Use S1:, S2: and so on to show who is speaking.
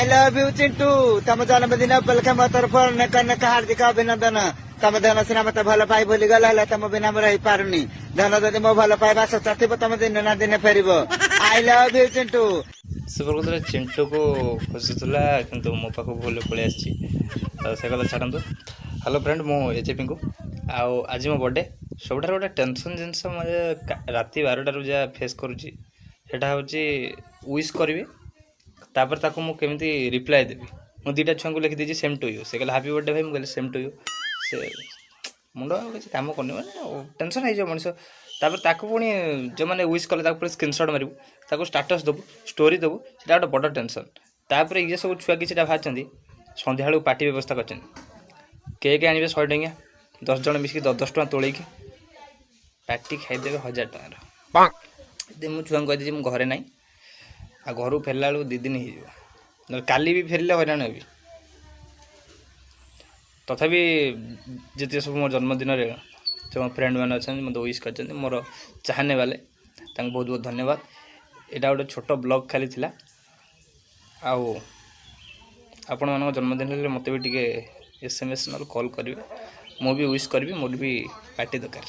S1: I love you Chintu तम जन्मदिन उपलक्षे मो तरफ अनेक अनेक हार्दिक अभिनंदन तम धन सिना मत भल पाई भूली गला तुम बिना रही पारुनी धन जदि मो भल पाइबा सचा थी तुम दिन ना दिन फेर I love you Chintu
S2: super Chintu को खोजुला कि मो पाख भूल पलि आसी से कथा छाड़ू। हेलो फ्रेंड मु एचे पिंकू आज मो बर्थडे सबुठ गोटे टेंशन जिनस राति 12 जहाँ फेस करुँची सेटा हूँ विश करी तापर ताको मु केमिति रिप्लाई देवी मु दुटा छुआ को लिखी दीजिए सेम टू यू से कहले हैप्पी बर्थडे भाई मुझे सेम टू यू से मुंड किसी कम करनी मैंने टेंशन हो मनीष तापर ताको पुणी जो मैंने विश कले पुणी स्क्रीनशॉट मारू ताको स्टाटस देवु स्टोरी देवु से गोटे बड़ टेंशन तापर ये सब छुआ कि बाहर सन्ध्या बेलू पार्टी व्यवस्था कर केक आने 100 टंकिया 10 जन मिसिक 10 टଙ୍କା तोड़ेकी पार्टी खाईदेवे 1000 टकर मुझे छुआ कहीदी मुझे घरे ना आ घर फेरला बेलू 2 दिन हो काली भी फेरले हईराण हेबी तथापि जिते सब मो जन्मदिन जो मो फ्रेंड मैंने अच्छा मतलब विश कर मोर चाहने वाले बहुत बहुत धन्यवाद। यहाँ गोटे छोट ब्लॉग खाली थिला आउ आपण मान जन्मदिन मत भी टे SMS ना कॉल करेंगे मु भी विश करी मोर भी पार्टी दरकार।